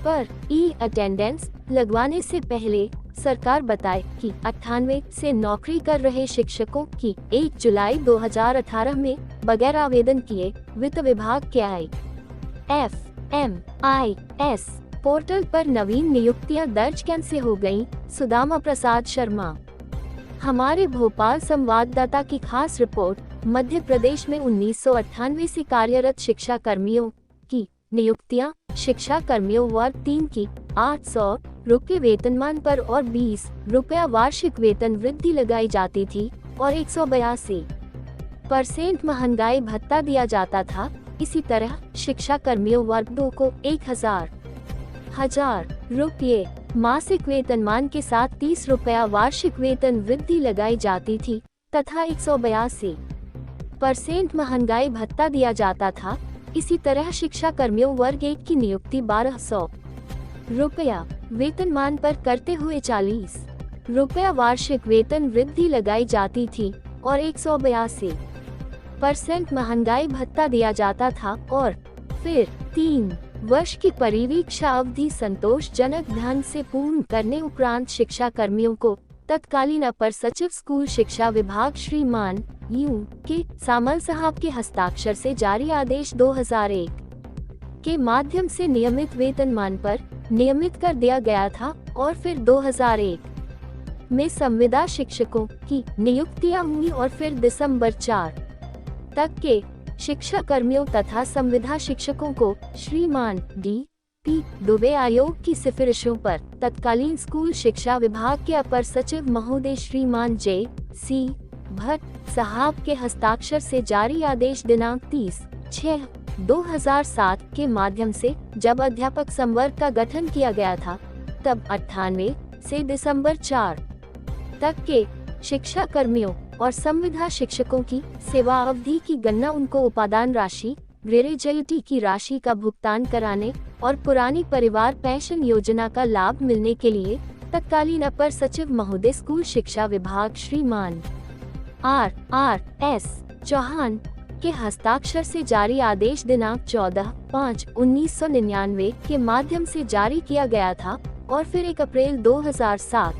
पर e attendance लगवाने से पहले सरकार बताए कि 98 से नौकरी कर रहे शिक्षकों की 1 जुलाई 2018 में बगैर आवेदन किए वित्त विभाग के IFMIS पोर्टल पर नवीन नियुक्तियां दर्ज कैसे हो गईं? सुदामा प्रसाद शर्मा। हमारे भोपाल संवाददाता की खास रिपोर्ट। मध्य प्रदेश में 1998 से कार्यरत शिक्षा कर्मियों की नियुक्तियां शिक्षा कर्मियों वर्ग 3 की 800 रुपये वेतनमान पर और 20 रुपया वार्षिक वेतन वृद्धि लगाई जाती थी और 182% महंगाई भत्ता दिया जाता था। इसी तरह शिक्षा कर्मियों वर्ग 2 को 1000 रुपये मासिक वेतनमान के साथ 30 रुपया वार्षिक वेतन वृद्धि लगाई जाती थी तथा 182% महंगाई भत्ता दिया जाता था। इसी तरह शिक्षा कर्मियों वर्ग 1 की नियुक्ति 1200 रुपया वेतनमान पर करते हुए 40 रुपया वार्षिक वेतन वृद्धि लगाई जाती थी और 182% महंगाई भत्ता दिया जाता था और फिर 3 वर्ष की परिवीक्षा अवधि संतोषजनक ढंग से पूर्ण करने उपरांत शिक्षा कर्मियों को तत्कालीन अपर सचिव स्कूल शिक्षा विभाग श्रीमान यू के सामल साहब के हस्ताक्षर से जारी आदेश 2001 के माध्यम से नियमित वेतनमान पर नियमित कर दिया गया था और फिर 2001 में संविदा शिक्षकों की नियुक्तियां हुई और फिर दिसंबर 4 तक के शिक्षा कर्मियों तथा संविदा शिक्षकों को श्रीमान D.P. दुबे आयोग की सिफारिशों पर तत्कालीन स्कूल शिक्षा विभाग के अपर सचिव महोदय श्रीमान J.C. भट्ट साहब के हस्ताक्षर से जारी आदेश दिनांक 30/6/2007 के माध्यम से जब अध्यापक संवर्ग का गठन किया गया था, तब 98 से दिसंबर 4 तक के शिक्षा कर्मियों और संविदा शिक्षकों की सेवा अवधि की गणना उनको उपादान राशि, ग्रेजुएटी की राशि का भुगतान कराने और पुरानी परिवार पेंशन योजना का लाभ मिलने के लिए तत्कालीन अपर सचिव महोदय स्कूल शिक्षा विभाग श्रीमान R.S. चौहान के हस्ताक्षर से जारी आदेश दिनांक 14/5/1999 के माध्यम से जारी किया गया था और फिर 1 अप्रैल 2007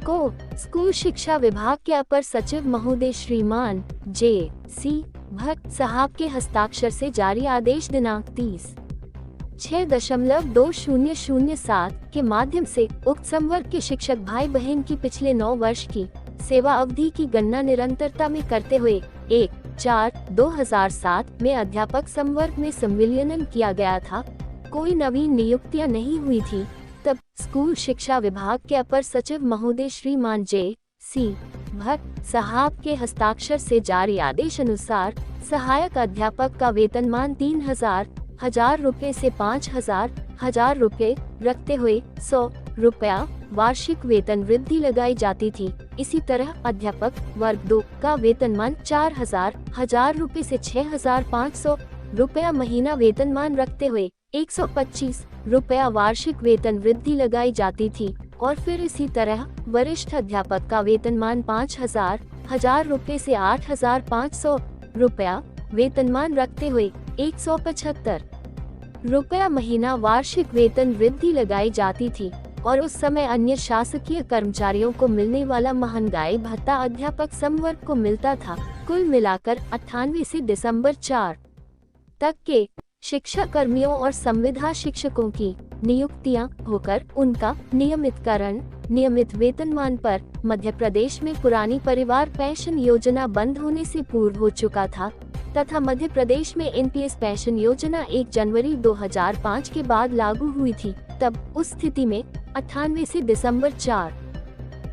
को स्कूल शिक्षा विभाग के अपर सचिव महोदय श्रीमान J.C. भट्ट साहब के हस्ताक्षर से जारी आदेश दिनांक 30/6/2007 के माध्यम से उक्त संवर्ग के शिक्षक भाई बहन की पिछले 9 वर्ष की सेवा अवधि की गणना निरंतरता में करते हुए 1/4/2007 में अध्यापक संवर्ग में संविलियन किया गया था। कोई नवीन नियुक्तियां नहीं हुई थी। तब स्कूल शिक्षा विभाग के अपर सचिव महोदय श्रीमान J.C. भट्ट साहब के हस्ताक्षर से जारी आदेश अनुसार सहायक अध्यापक का वेतनमान 3,000 रुपए से 5,000 रुपए रखते हुए 100 रुपया वार्षिक वेतन वृद्धि लगाई जाती थी। इसी तरह अध्यापक वर्ग 2 का वेतनमान 4,000 रुपए से 6,500 रुपया महीना वेतनमान रखते हुए 125 रुपया वार्षिक वेतन वृद्धि लगाई जाती थी और फिर इसी तरह वरिष्ठ अध्यापक का वेतनमान 5,000 रुपए से 8,500 रुपया वेतनमान रखते हुए 175 रुपया महीना वार्षिक वेतन वृद्धि लगाई जाती थी और उस समय अन्य शासकीय कर्मचारियों को मिलने वाला महंगाई भत्ता अध्यापक संवर्ग को मिलता था। कुल मिलाकर 98 से दिसंबर 4 तक के शिक्षा कर्मियों और संविदा शिक्षकों की नियुक्तियां होकर उनका नियमितकरण नियमित वेतनमान पर मध्य प्रदेश में पुरानी परिवार पेंशन योजना बंद होने से पूर्व हो चुका था तथा मध्य प्रदेश में एनपीएस पेंशन योजना 1 जनवरी 2005 के बाद लागू हुई थी। तब उस स्थिति में 98 से दिसंबर 4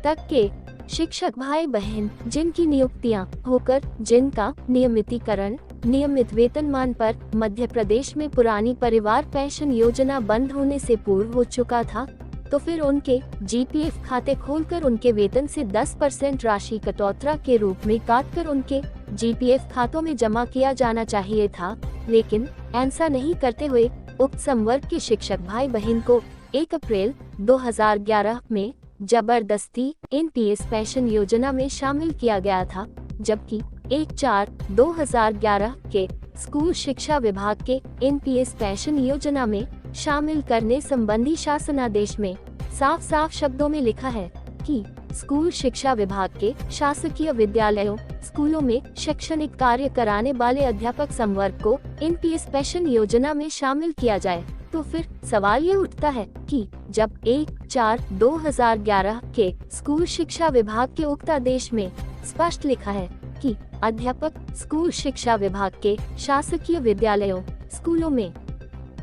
तक के शिक्षक भाई बहन जिनकी नियुक्तियां होकर जिनका नियमितीकरण नियमित वेतनमान पर मध्य प्रदेश में पुरानी परिवार पेंशन योजना बंद होने से पूर्व हो चुका था, तो फिर उनके जीपीएफ खाते खोलकर उनके वेतन से 10% राशि कटौती के रूप में काटकर उनके जीपीएफ खातों में जमा किया जाना चाहिए था। लेकिन ऐसा नहीं करते हुए उक्त संवर्ग के शिक्षक भाई बहन को 1 अप्रैल 2011 में जबरदस्ती एनपीएस पेंशन योजना में शामिल किया गया था, जबकि 1/4/2011 के स्कूल शिक्षा विभाग के एनपीएस पेंशन योजना में शामिल करने संबंधी शासनादेश में साफ साफ शब्दों में लिखा है कि स्कूल शिक्षा विभाग के शासकीय विद्यालयों, स्कूलों में शैक्षणिक कार्य कराने वाले अध्यापक संवर्ग को एनपीएस पेंशन योजना में शामिल किया जाए। तो फिर सवाल ये उठता है कि जब 1/4/2011 के स्कूल शिक्षा विभाग के उक्त आदेश में स्पष्ट लिखा है कि अध्यापक स्कूल शिक्षा विभाग के शासकीय विद्यालयों, स्कूलों में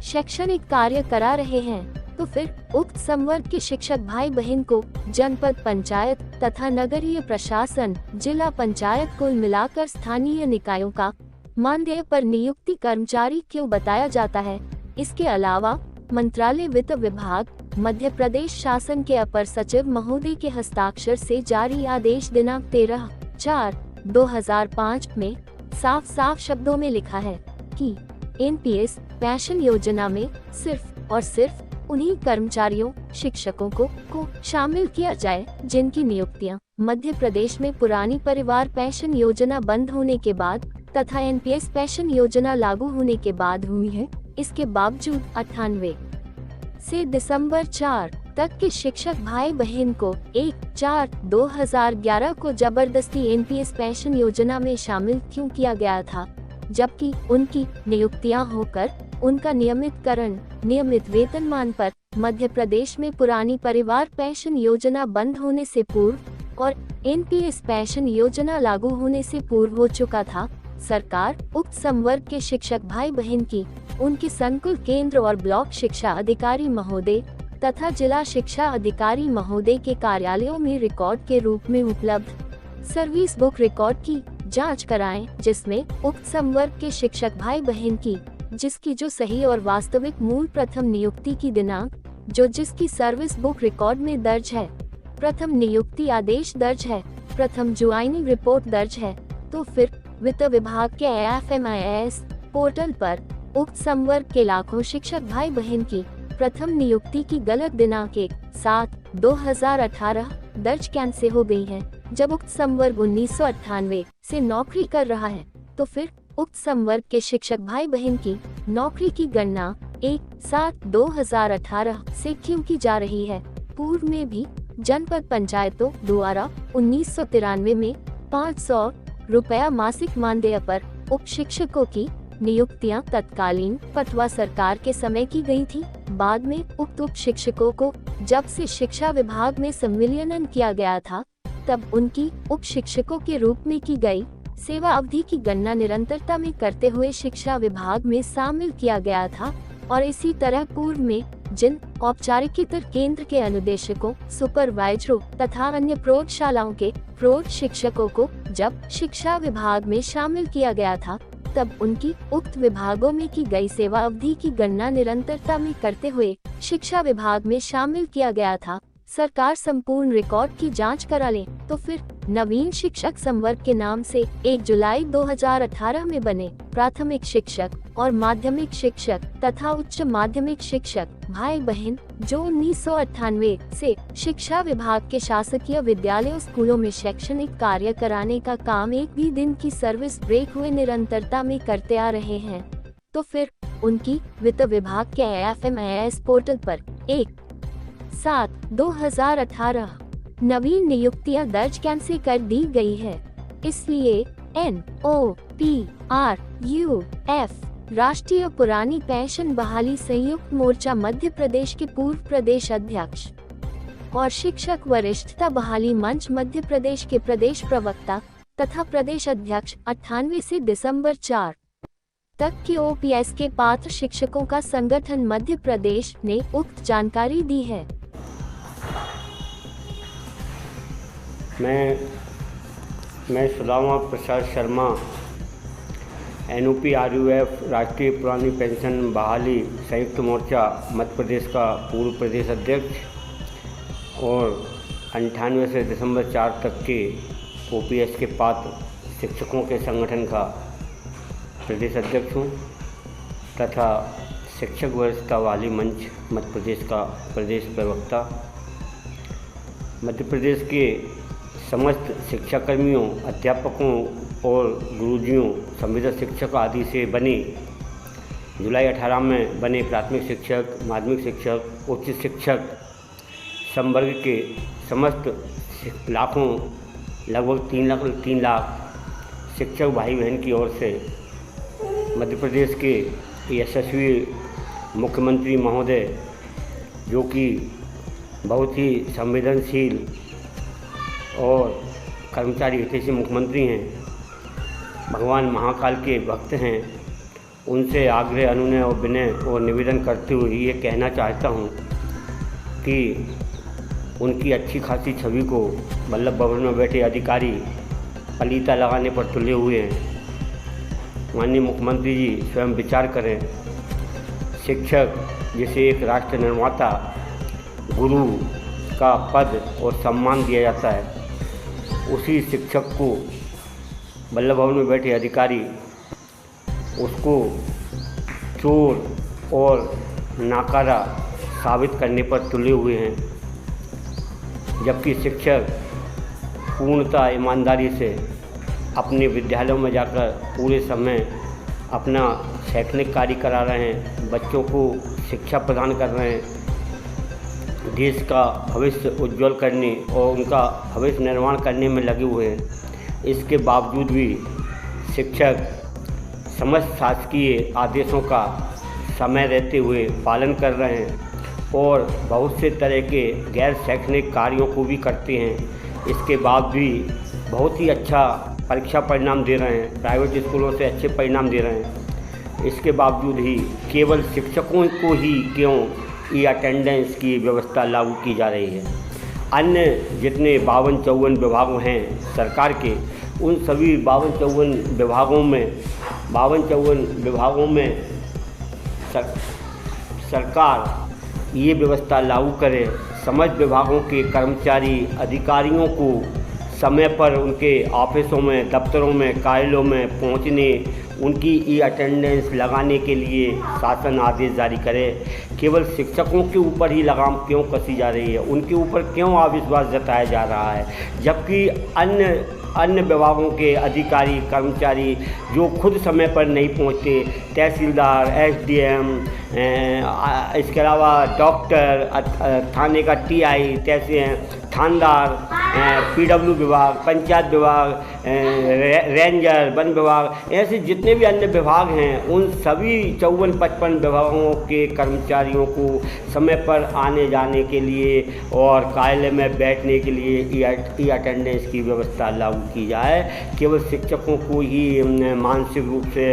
शैक्षणिक कार्य करा रहे हैं, तो फिर उक्त संवर्ग के शिक्षक भाई बहन को जनपद पंचायत तथा नगरीय प्रशासन, जिला पंचायत कुल मिलाकर स्थानीय निकायों का मानदेय पर नियुक्ति कर्मचारी क्यों बताया जाता है? इसके अलावा मंत्रालय वित्त विभाग, मध्य प्रदेश शासन के अपर सचिव महोदय के हस्ताक्षर से जारी आदेश दिनांक 13/4/2005 में साफ साफ शब्दों में लिखा है कि एनपीएस पेंशन योजना में सिर्फ और सिर्फ उन्हीं कर्मचारियों, शिक्षकों को शामिल किया जाए जिनकी नियुक्तियां मध्य प्रदेश में पुरानी परिवार पेंशन योजना बंद होने के बाद तथा एनपीएस पेंशन योजना लागू होने के बाद हुई है। इसके बावजूद 98 से दिसंबर 4 तक के शिक्षक भाई बहन को 1/4/2011 को जबरदस्ती एनपीएस पेंशन योजना में शामिल क्यों किया गया था, जबकि उनकी नियुक्तियां होकर उनका नियमितकरण नियमित वेतनमान पर मध्य प्रदेश में पुरानी परिवार पेंशन योजना बंद होने से पूर्व और एनपीएस पेंशन योजना लागू होने से पूर्व हो चुका था। सरकार उक्त संवर्ग के शिक्षक भाई बहन की उनके संकुल केंद्र और ब्लॉक शिक्षा अधिकारी महोदय तथा जिला शिक्षा अधिकारी महोदय के कार्यालयों में रिकॉर्ड के रूप में उपलब्ध सर्विस बुक रिकॉर्ड की जांच कराएं, जिसमें उक्त संवर्ग के शिक्षक भाई बहन की जिसकी जो सही और वास्तविक मूल प्रथम नियुक्ति की दिनांक जो जिसकी सर्विस बुक रिकॉर्ड में दर्ज है, प्रथम नियुक्ति आदेश दर्ज है, प्रथम ज्वाइनिंग रिपोर्ट दर्ज है, तो फिर वित्त विभाग के AFMIS पोर्टल पर उक्त संवर्ग के लाखों शिक्षक भाई बहन की प्रथम नियुक्ति की गलत दिनांक 1/7/2018 दर्ज कैसे हो गई है, जब उक्त संवर्ग 1998 से नौकरी कर रहा है। तो फिर उक्त संवर्ग के शिक्षक भाई बहन की नौकरी की गणना 1/7/2018 से क्यों की जा रही है? पूर्व में भी जनपद पंचायतों द्वारा 1993 में 500 रुपया मासिक मानदेय पर उप शिक्षकों की नियुक्तियां तत्कालीन पटवा सरकार के समय की गई थी। बाद में उक्त उप शिक्षकों को जब से शिक्षा विभाग में संविलियन किया गया था, तब उनकी उप शिक्षकों के रूप में की गई सेवा अवधि की गणना निरंतरता में करते हुए शिक्षा विभाग में शामिल किया गया था। और इसी तरह पूर्व में जिन औपचारिकेतर केंद्र के अनुदेशकों, सुपरवाइजरों तथा अन्य प्रौढ़शालाओं के प्रौढ़ शिक्षकों को जब शिक्षा विभाग में शामिल किया गया था, तब उनकी उक्त विभागों में की गई सेवा अवधि की गणना निरंतरता में करते हुए शिक्षा विभाग में शामिल किया गया था। सरकार संपूर्ण रिकॉर्ड की जांच करा ले, तो फिर नवीन शिक्षक संवर्ग के नाम से 1 जुलाई 2018 में बने प्राथमिक शिक्षक और माध्यमिक शिक्षक तथा उच्च माध्यमिक शिक्षक भाई बहन जो 1998 से शिक्षा विभाग के शासकीय विद्यालयों, स्कूलों में शैक्षणिक कार्य कराने का काम एक भी दिन की सर्विस ब्रेक हुए निरंतरता में करते आ रहे हैं, तो फिर उनकी वित्त विभाग के AFMIS पोर्टल पर 1/7/2018 नवीन नियुक्तियां दर्ज कैसे कर दी गई है। इसलिए NOPRUF राष्ट्रीय पुरानी पेंशन बहाली संयुक्त मोर्चा मध्य प्रदेश के पूर्व प्रदेश अध्यक्ष और शिक्षक वरिष्ठता बहाली मंच मध्य प्रदेश के प्रदेश प्रवक्ता तथा प्रदेश अध्यक्ष 98 से दिसंबर 4 तक के OPS के पात्र शिक्षकों का संगठन मध्य प्रदेश ने उक्त जानकारी दी है। मैं सुदामा प्रसाद शर्मा NOPRUF राष्ट्रीय पुरानी पेंशन बहाली संयुक्त मोर्चा मध्य प्रदेश का पूर्व प्रदेश अध्यक्ष और 98 से दिसंबर 4 तक के OPS के पात्र शिक्षकों के संगठन का प्रदेश अध्यक्ष हूँ तथा शिक्षक वरिष्ठता वाली मंच मध्य प्रदेश का प्रदेश प्रवक्ता। मध्य प्रदेश के समस्त शिक्षाकर्मियों, अध्यापकों और गुरुजियों, संविदा शिक्षक आदि से बने जुलाई 18 में बने प्राथमिक शिक्षक, माध्यमिक शिक्षक, उच्च शिक्षक संवर्ग के समस्त लाखों, लगभग 3 लाख शिक्षक भाई बहन की ओर से मध्य प्रदेश के यशस्वी मुख्यमंत्री महोदय, जो कि बहुत ही संवेदनशील और कर्मचारी हितैषी मुख्यमंत्री हैं, भगवान महाकाल के भक्त हैं, उनसे आग्रह, अनुनय और विनय और निवेदन करते हुए ये कहना चाहता हूँ कि उनकी अच्छी खासी छवि को वल्लभ भवन में बैठे अधिकारी पलीता लगाने पर तुले हुए हैं। माननीय मुख्यमंत्री जी स्वयं विचार करें। शिक्षक जिसे एक राष्ट्र निर्माता, गुरु का पद और सम्मान दिया जाता है, उसी शिक्षक को वल्लभ भवन में बैठे अधिकारी उसको चोर और नाकारा साबित करने पर तुले हुए हैं, जबकि शिक्षक पूर्णतः ईमानदारी से अपने विद्यालयों में जाकर पूरे समय अपना शैक्षणिक कार्य करा रहे हैं, बच्चों को शिक्षा प्रदान कर रहे हैं, देश का भविष्य उज्जवल करने और उनका भविष्य निर्माण करने में लगे हुए हैं। इसके बावजूद भी शिक्षक समस्त शासकीय आदेशों का समय रहते हुए पालन कर रहे हैं और बहुत से तरह के गैर शैक्षणिक कार्यों को भी करते हैं। इसके बाद भी बहुत ही अच्छा परीक्षा परिणाम दे रहे हैं, प्राइवेट स्कूलों से अच्छे परिणाम दे रहे हैं। इसके बावजूद ही केवल शिक्षकों को ही क्यों ई अटेंडेंस की व्यवस्था लागू की जा रही है? अन्य जितने 52-54 विभाग हैं सरकार के, उन सभी 52-54 विभागों में सरकार ये व्यवस्था लागू करे, समस्त विभागों के कर्मचारी अधिकारियों को समय पर उनके ऑफिसों में, दफ्तरों में, कार्यालयों में पहुंचने, उनकी ई अटेंडेंस लगाने के लिए शासन आदेश जारी करे। केवल शिक्षकों के ऊपर ही लगाम क्यों कसी जा रही है? उनके ऊपर क्यों अविश्वास जताया जा रहा है? जबकि अन्य विभागों के अधिकारी, कर्मचारी जो खुद समय पर नहीं पहुंचते, तहसीलदार, एसडीएम, इसके अलावा डॉक्टर, थाने का टीआई, थानेदार, पीडब्ल्यू विभाग, पंचायत विभाग, रेंजर, वन विभाग, ऐसे जितने भी अन्य विभाग हैं, उन सभी 54-55 विभागों के कर्मचारियों को समय पर आने जाने के लिए और कार्यालय में बैठने के लिए ई अटेंडेंस की व्यवस्था लागू की जाए। केवल शिक्षकों को ही मानसिक रूप से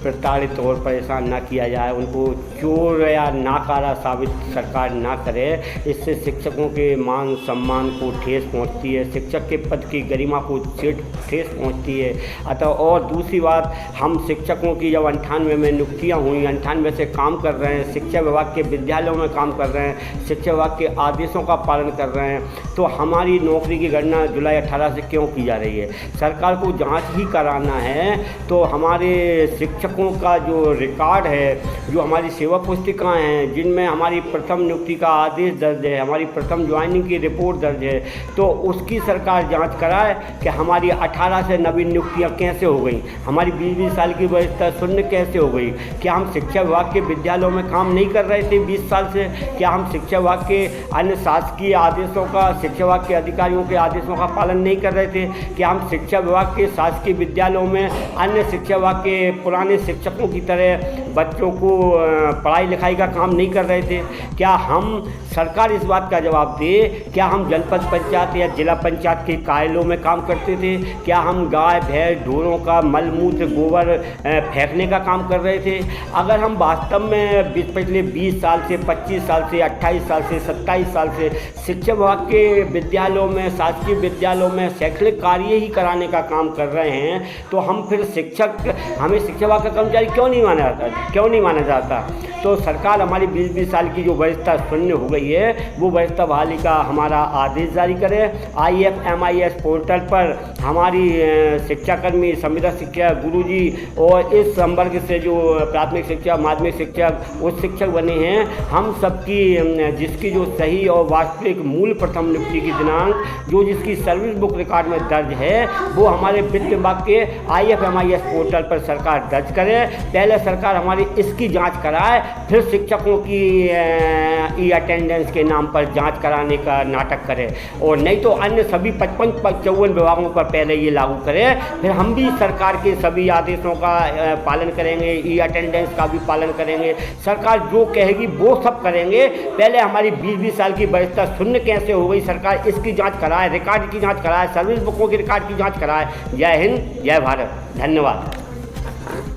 प्रताड़ित और परेशान ना किया जाए, उनको चोर या नाकारा साबित सरकार ना करे। इससे शिक्षकों के मान सम्मान को ठेस पहुंचती है, शिक्षक के पद की गरिमा को ठेस पहुंचती है। अतः और दूसरी बात, हम शिक्षकों की जब 98 में नियुक्तियाँ हुई, 98 से काम कर रहे हैं, शिक्षा विभाग के विद्यालयों में काम कर रहे हैं, शिक्षा विभाग के आदेशों का पालन कर रहे हैं, तो हमारी नौकरी की गणना जुलाई 18 से क्यों की जा रही है? सरकार को जांच ही कराना है तो हमारे शिक्षकों का जो रिकॉर्ड है, जो हमारी सेवा पुस्तिकाएँ हैं, जिनमें हमारी प्रथम नियुक्ति का आदेश दर्ज है, हमारी प्रथम ज्वाइनिंग की रिपोर्ट दर्ज है, तो उसकी सरकार जांच कराए कि हमारी 18 से नवीन नियुक्तियां कैसे हो गई, हमारी 20-20 साल की व्यवस्था शून्य कैसे हो गई। क्या हम शिक्षा विभाग के विद्यालयों में काम नहीं कर रहे थे 20 साल से? क्या हम शिक्षा विभाग के अन्य शासकीय आदेशों का, शिक्षा विभाग के अधिकारियों के आदेशों का पालन नहीं कर रहे थे? क्या हम शिक्षा विभाग के शासकीय विद्यालयों में अन्य शिक्षा विभाग के पुराने शिक्षकों की तरह बच्चों को पढ़ाई लिखाई का काम नहीं कर रहे थे? क्या हम, सरकार इस बात का जवाब दे, क्या हम जनपद पंचायत या जिला पंचायत के कार्यालयों में काम करते थे? क्या हम गाय भैंस ढोरों का मल मूत्र गोबर फेंकने का काम कर रहे थे? अगर हम वास्तव में पिछले 20 साल से, 25 साल से, 28 साल से, 27 साल से शिक्षा विभाग के विद्यालयों में, शासकीय विद्यालयों में शैक्षणिक कार्य ही कराने का काम कर रहे हैं, तो हम फिर हमें शिक्षा विभाग का कर्मचारी क्यों नहीं माना जाता? तो सरकार हमारी 20-20 साल की जो व्यवस्था शून्य हो गई है, वो व्यवस्था बहाली का हमारा आदेश जारी करे। IFMIS पोर्टल पर हमारी शिक्षाकर्मी, संविदा शिक्षक, गुरुजी और इस संवर्ग से जो प्राथमिक शिक्षक, माध्यमिक शिक्षक, उच्च शिक्षक बने हैं, हम सबकी जिसकी जो सही और वास्तविक मूल प्रथम नियुक्ति की दिनांक जो जिसकी सर्विस बुक रिकॉर्ड में दर्ज है वो हमारे वित्त विभाग के IFMIS पोर्टल पर सरकार दर्ज करे। पहले सरकार हमारी इसकी जांच कराए, फिर शिक्षकों की ई अटेंडेंस के नाम पर जांच कराने का नाटक करे, और नहीं तो अन्य सभी 55-54 विभागों पर पहले ये लागू करे। फिर हम भी सरकार के सभी आदेशों का पालन करेंगे, ई अटेंडेंस का भी पालन करेंगे, सरकार जो कहेगी वो सब करेंगे। पहले हमारी 20-20 साल की वरिष्ठता शून्य कैसे हो गई, सरकार इसकी जांच कराए, रिकॉर्ड की जांच कराए, सर्विस बुकों की रिकॉर्ड की जांच कराए। जय हिंद, जय भारत, धन्यवाद।